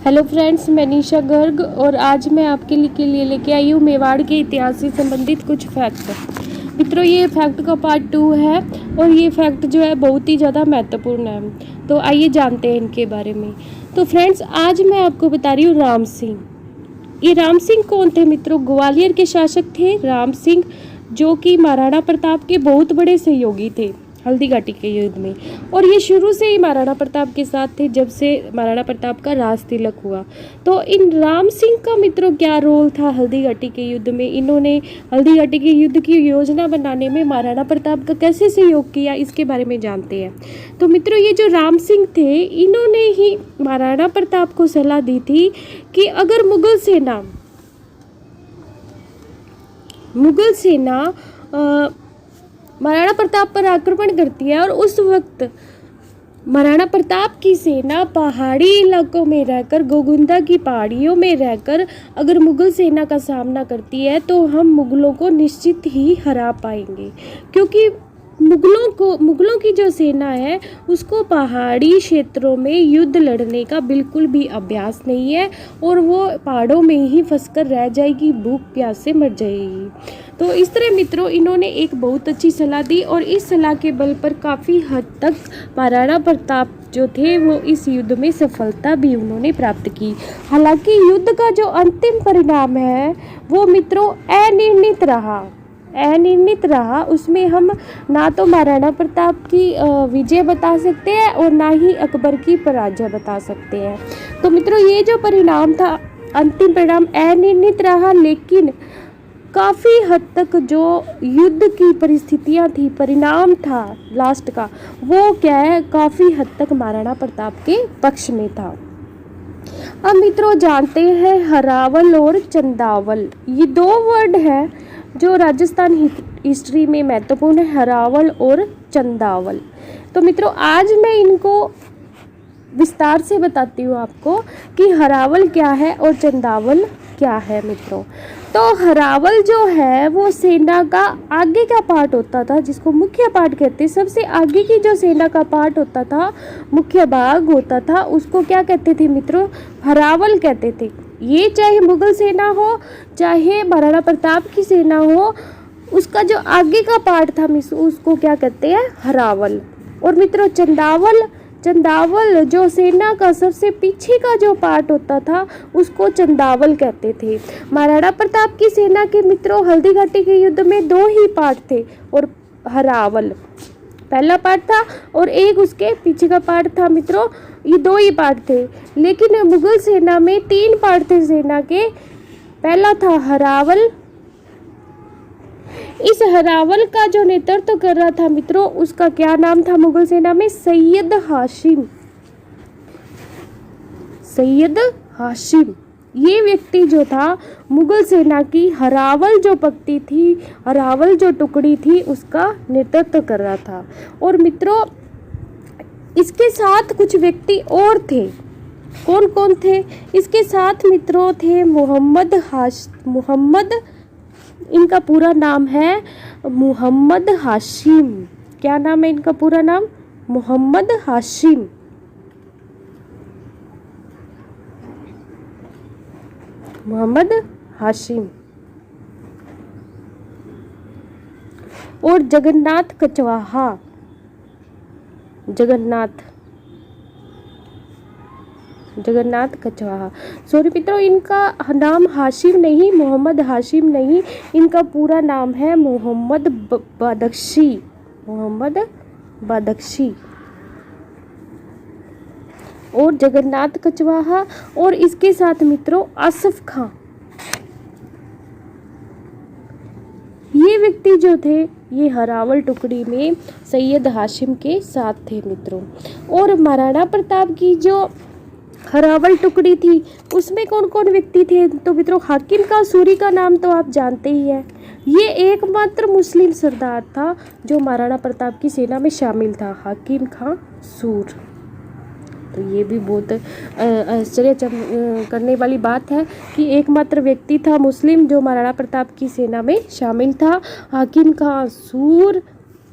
Hello friends, मैं निशा गर्ग और आज मैं आपके लिए लेके आई हूँ मेवाड़ के इतिहास से संबंधित कुछ फैक्ट। मित्रों, ये फैक्ट का पार्ट 2 है और ये फैक्ट जो है बहुत ही ज़्यादा महत्वपूर्ण है। तो आइए जानते हैं इनके बारे में। तो फ्रेंड्स, आज मैं आपको बता रही हूँ राम सिंह। ये राम सिंह कौन थे मित्रों? ग्वालियर के शासक थे राम सिंह, जो कि महाराणा प्रताप के बहुत बड़े सहयोगी थे हल्दी घाटी के युद्ध में। और ये शुरू से ही महाराणा प्रताप के साथ थे जब से महाराणा प्रताप का राज तिलक हुआ। तो इन राम सिंह का मित्रों क्या रोल था हल्दी घाटी के युद्ध में? इन्होंने हल्दी घाटी के युद्ध की योजना बनाने में महाराणा प्रताप का कैसे सहयोग किया, इसके बारे में जानते हैं। तो मित्रों, ये जो राम सिंह थे, इन्होंने ही महाराणा प्रताप को सलाह दी थी कि अगर मुगल सेना महाराणा प्रताप पर आक्रमण करती है और उस वक्त महाराणा प्रताप की सेना पहाड़ी इलाकों में रहकर, गोगुंदा की पहाड़ियों में रहकर अगर मुगल सेना का सामना करती है तो हम मुगलों को निश्चित ही हरा पाएंगे, क्योंकि मुगलों की जो सेना है उसको पहाड़ी क्षेत्रों में युद्ध लड़ने का बिल्कुल भी अभ्यास नहीं है और वो पहाड़ों में ही फंसकर रह जाएगी, भूख प्यास से मर जाएगी। तो इस तरह मित्रों, इन्होंने एक बहुत अच्छी सलाह दी और इस सलाह के बल पर काफ़ी हद तक महाराणा प्रताप जो थे वो इस युद्ध में सफलता भी उन्होंने प्राप्त की। हालांकि युद्ध का जो अंतिम परिणाम है वो मित्रों अनिर्णित रहा। उसमें हम ना तो महाराणा प्रताप की विजय बता सकते हैं और ना ही अकबर की पराजय बता सकते हैं। तो मित्रों, ये जो परिणाम था, अंतिम परिणाम अनिर्णित रहा, लेकिन काफ़ी हद तक जो युद्ध की परिस्थितियां थी, परिणाम था लास्ट का, वो क्या है, काफ़ी हद तक महाराणा प्रताप के पक्ष में था। अब मित्रों जानते हैं हरावल और चंदावल, ये दो वर्ड हैं जो राजस्थान हिस्ट्री में महत्वपूर्ण है, हरावल और चंदावल। तो मित्रों, आज मैं इनको विस्तार से बताती हूँ आपको कि हरावल क्या है और चंदावल क्या है। मित्रों, तो हरावल जो है वो सेना का आगे का पार्ट होता था, जिसको मुख्य पार्ट कहते हैं। सबसे आगे की जो सेना का पार्ट होता था, मुख्य भाग होता था, उसको क्या कहते थे मित्रों? हरावल कहते थे। ये चाहे मुगल सेना हो चाहे महाराणा प्रताप की सेना हो, उसका जो आगे का पार्ट था उसको क्या कहते हैं? हरावल। और मित्रों चंदावल जो सेना का सबसे पीछे का जो पार्ट होता था उसको चंदावल कहते थे। महाराणा प्रताप की सेना के मित्रों हल्दी घाटी के युद्ध में 2 ही पार्ट थे और हरावल पहला पार्ट था और एक उसके पीछे का पार्ट था। मित्रों, ये 2 ही पार्ट थे, लेकिन मुगल सेना में 3 पार्ट थे सेना के। पहला था हरावल। इस हरावल का जो नेतृत्व कर रहा था मित्रों, उसका क्या नाम था मुगल सेना में? सैयद हाशिम। ये व्यक्ति जो था मुगल सेना की हरावल जो पक्ति थी, हरावल जो टुकड़ी थी, उसका नेतृत्व कर रहा था। और मित्रों, इसके साथ कुछ व्यक्ति और थे। कौन कौन थे इसके साथ? मित्रों थे मोहम्मद, इनका पूरा नाम है मोहम्मद हाशिम। क्या नाम है इनका पूरा नाम? मोहम्मद हाशिम। और जगन्नाथ कछवाहा। सॉरी मित्रों, इनका नाम हाशिम नहीं, मोहम्मद हाशिम नहीं, इनका पूरा नाम है मोहम्मद बदख्शी। और जगन्नाथ कछवाहा और इसके साथ मित्रों आसफ खां। ये व्यक्ति जो थे ये हरावल टुकड़ी में सैयद हाशिम के साथ थे मित्रों। और महाराणा प्रताप की जो हरावल टुकड़ी थी उसमें कौन कौन व्यक्ति थे? तो मित्रों, हाकिम खां सूरी का नाम तो आप जानते ही हैं। ये एकमात्र मुस्लिम सरदार था जो महाराणा प्रताप की सेना में शामिल था, हाकिम खां सूर। तो ये भी बहुत आश्चर्य करने वाली बात है कि एकमात्र व्यक्ति था मुस्लिम जो महाराणा प्रताप की सेना में शामिल था, हाकिम खां सूर।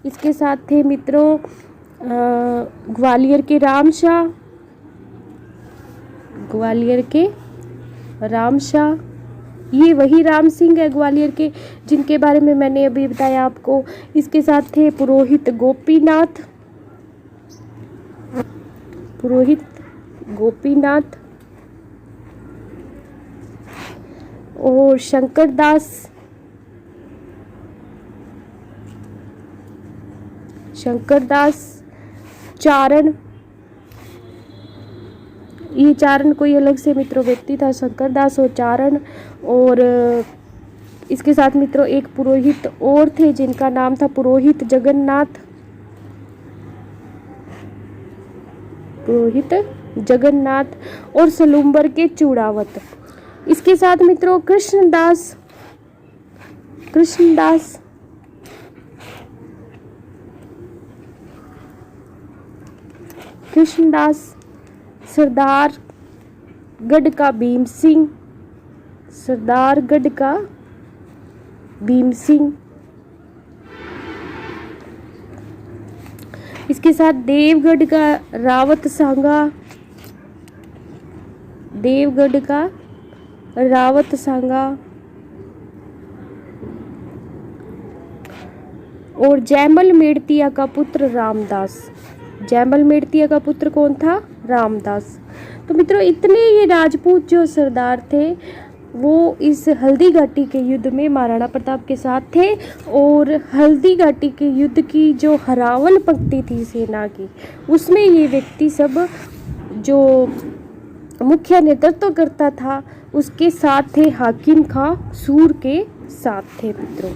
इसके साथ थे मित्रों ग्वालियर के राम शाह, ग्वालियर के राम शाह, ये वही राम सिंह है ग्वालियर के जिनके बारे में मैंने अभी बताया आपको। इसके साथ थे पुरोहित गोपीनाथ और शंकरदास चारण। ये चारण कोई अलग से मित्रों व्यक्ति था, शंकरदास और चारण। और इसके साथ मित्रों एक पुरोहित और थे जिनका नाम था पुरोहित जगन्नाथ और सलूम्बर के चूड़ावत। इसके साथ मित्रों कृष्णदास, सरदारगढ़ का भीम सिंह। इसके साथ देवगढ़ का रावत सांगा और जयमल मेड़तिया का पुत्र रामदास। जयमल मेड़तिया का पुत्र कौन था? रामदास। तो मित्रों इतने ये राजपूत जो सरदार थे वो इस हल्दी घाटी के युद्ध में महाराणा प्रताप के साथ थे। और हल्दी घाटी के युद्ध की जो हरावल पंक्ति थी सेना की, उसमें ये व्यक्ति सब जो मुख्य नेतृत्व करता था उसके साथ थे, हाकिम खां सूर के साथ थे मित्रों।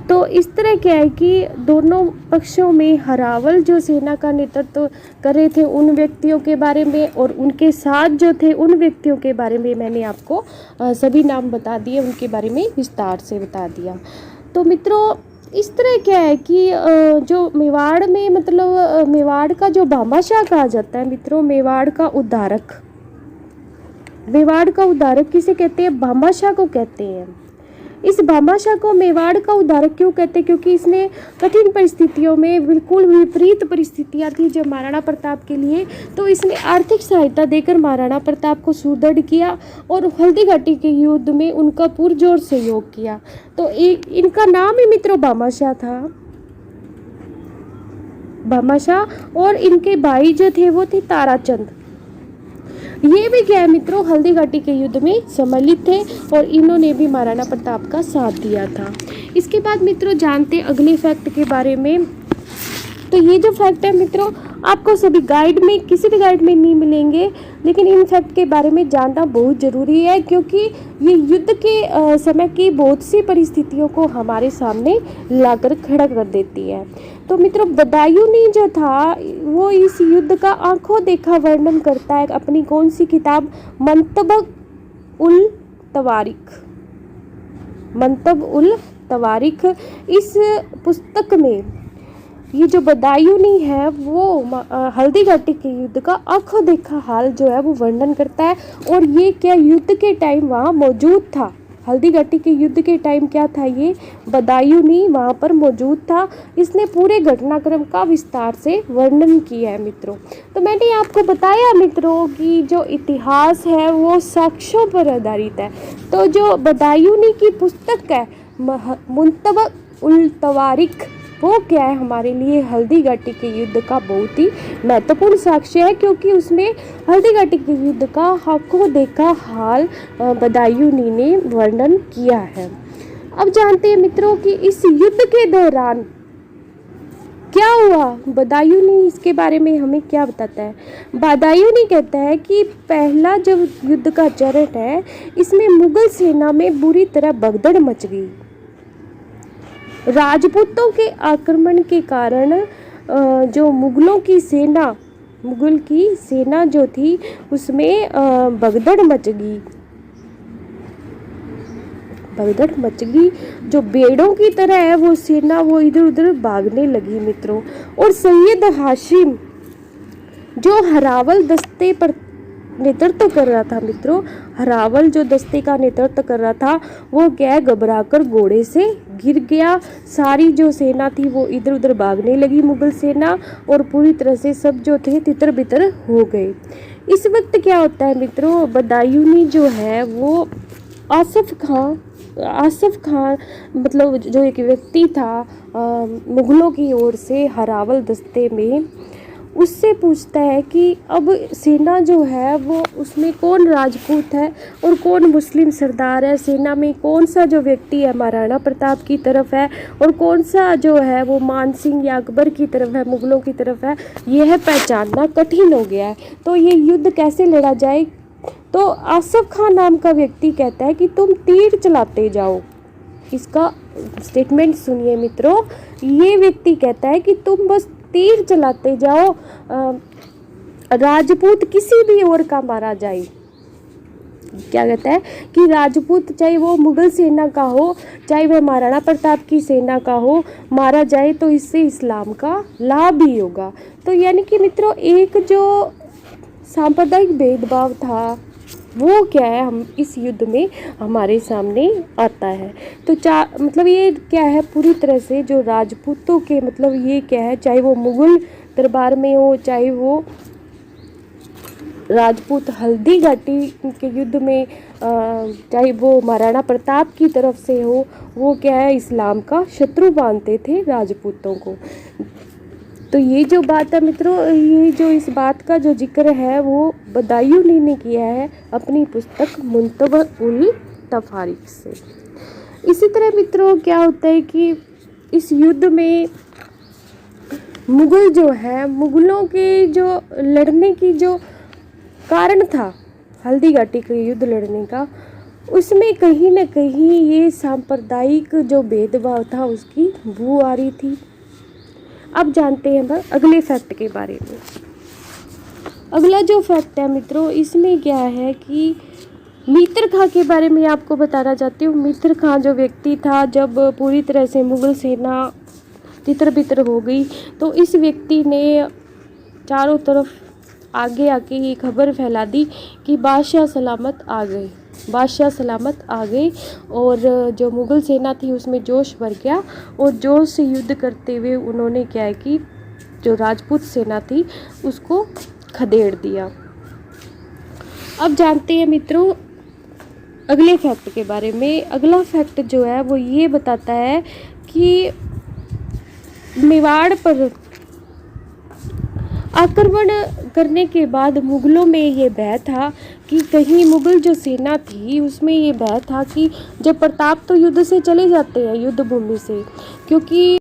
तो इस तरह क्या है कि दोनों पक्षों में हरावल जो सेना का नेतृत्व कर रहे थे उन व्यक्तियों के बारे में और उनके साथ जो थे उन व्यक्तियों के बारे में मैंने आपको सभी नाम बता दिए, उनके बारे में विस्तार से बता दिया। तो मित्रों इस तरह क्या है कि जो मेवाड़ में मतलब मेवाड़ का जो भामाशाह कहा जाता है मित्रों, मेवाड़ का उद्धारक किसे कहते हैं? भामाशाह को कहते हैं। इस भामाशाह को मेवाड़ का उद्धारक क्यों कहते हैं? क्योंकि इसने कठिन परिस्थितियों में, बिल्कुल विपरीत परिस्थितियां थी जब महाराणा प्रताप के लिए, तो इसने आर्थिक सहायता देकर महाराणा प्रताप को सुदृढ़ किया और हल्दी घाटी के युद्ध में उनका पुरजोर सहयोग किया। तो इनका नाम ही मित्रों भामाशाह था, भामाशाह। और इनके भाई जो थे वो थे ताराचंद। ये भी क्या है मित्रों हल्दी घाटी के युद्ध में सम्मिलित थे और इन्होंने भी महाराणा प्रताप का साथ दिया था। इसके बाद मित्रों जानते हैं अगले फैक्ट के बारे में। तो ये जो फैक्ट है मित्रों आपको सभी गाइड में, किसी भी गाइड में नहीं मिलेंगे, लेकिन इन फैक्ट के बारे में जानना बहुत ज़रूरी है क्योंकि ये युद्ध के समय की बहुत सी परिस्थितियों को हमारे सामने लाकर खड़ा कर देती है। तो मित्रों बदायूंनी जो था वो इस युद्ध का आंखों देखा वर्णन करता है अपनी कौन सी किताब? मंतब उल तवारिख। इस पुस्तक में ये जो बदायूंनी है वो हल्दी घाटी के युद्ध का आंखों देखा हाल जो है वो वर्णन करता है। और ये क्या युद्ध के टाइम वहाँ मौजूद था, हल्दी घाटी के युद्ध के टाइम क्या था, ये बदायूंनी वहाँ पर मौजूद था। इसने पूरे घटनाक्रम का विस्तार से वर्णन किया है मित्रों। तो मैंने आपको बताया मित्रों कि जो इतिहास है वो साक्ष्यों पर आधारित है। तो जो बदायूंनी की पुस्तक है मुंतब उल तवारिख वो क्या है हमारे लिए हल्दी घाटी के युद्ध का बहुत ही महत्वपूर्ण साक्ष्य है क्योंकि उसमें हल्दी घाटी के युद्ध का आंखों देखा हाल बदायूंनी ने वर्णन किया है। अब जानते हैं मित्रों कि इस युद्ध के दौरान क्या हुआ। बदायूंनी इसके बारे में हमें क्या बताता है? बदायूंनी कहता है कि पहला जो युद्ध का चरण है इसमें मुगल सेना में बुरी तरह भगदड़ मच गई। राजपूतों के आक्रमण के कारण जो मुगल की सेना जो थी उसमें भगदड़ मच गई। जो बेड़ों की तरह है वो सेना वो इधर उधर भागने लगी मित्रों। और सैयद हाशिम जो हरावल दस्ते पर नेतृत्व कर रहा था मित्रों, हरावल जो दस्ते का नेतृत्व कर रहा था वो क्या घबराकर घोड़े से गिर गया। सारी जो सेना थी वो इधर उधर भागने लगी मुगल सेना और पूरी तरह से सब जो थे तितर बितर हो गए। इस वक्त क्या होता है मित्रों, बदायूनी जो है वो आसिफ खान मतलब जो एक व्यक्ति था मुग़लों की ओर से हरावल दस्ते में, उससे पूछता है कि अब सेना जो है वो उसमें कौन राजपूत है और कौन मुस्लिम सरदार है, सेना में कौन सा जो व्यक्ति है महाराणा प्रताप की तरफ है और कौन सा जो है वो मान सिंह या अकबर की तरफ है, मुग़लों की तरफ है, यह पहचानना कठिन हो गया है। तो ये युद्ध कैसे लड़ा जाए? तो आसिफ खान नाम का व्यक्ति कहता है कि तुम तीर चलाते जाओ। इसका स्टेटमेंट सुनिए मित्रों, ये व्यक्ति कहता है कि तुम बस तीर चलाते जाओ, राजपूत किसी भी ओर का मारा जाए। क्या कहता है कि राजपूत चाहे वो मुगल सेना का हो, चाहे वह महाराणा प्रताप की सेना का हो, मारा जाए तो इससे इस्लाम का लाभ ही होगा। तो यानी कि मित्रों एक जो सांप्रदायिक भेदभाव था वो क्या है, हम इस युद्ध में हमारे सामने आता है। तो मतलब ये क्या है, पूरी तरह से जो राजपूतों के मतलब ये क्या है, चाहे वो मुगल दरबार में हो, चाहे वो राजपूत हल्दी घाटी के युद्ध में, चाहे वो महाराणा प्रताप की तरफ से हो, वो क्या है इस्लाम का शत्रु मानते थे राजपूतों को। तो ये जो बात है मित्रों, ये जो इस बात का जो जिक्र है वो बदायूनी ने किया है अपनी पुस्तक मुंतबह उल तफारिक से। इसी तरह मित्रों क्या होता है कि इस युद्ध में मुगल जो है, मुगलों के जो लड़ने की जो कारण था हल्दी घाटी का युद्ध लड़ने का, उसमें कहीं ना कहीं ये सांप्रदायिक जो भेदभाव था उसकी बू आ रही थी। अब जानते हैं हम अगले फैक्ट के बारे में। अगला जो फैक्ट है मित्रों, इसमें क्या है कि मित्र खां के बारे में आपको बताना चाहती हूँ। मित्र खां जो व्यक्ति था, जब पूरी तरह से मुगल सेना तितर बितर हो गई तो इस व्यक्ति ने चारों तरफ आगे आके ये खबर फैला दी कि बादशाह सलामत आ गए और जो मुग़ल सेना थी उसमें जोश भर गया और जोश से युद्ध करते हुए उन्होंने क्या है कि जो राजपूत सेना थी उसको खदेड़ दिया। अब जानते हैं मित्रों अगले फैक्ट के बारे में। अगला फैक्ट जो है वो ये बताता है कि मेवाड़ पर आक्रमण करने के बाद मुग़लों में ये भय था कि कहीं मुग़ल जो सेना थी उसमें ये भय था कि जब प्रताप तो युद्ध से चले जाते हैं, युद्ध भूमि से, क्योंकि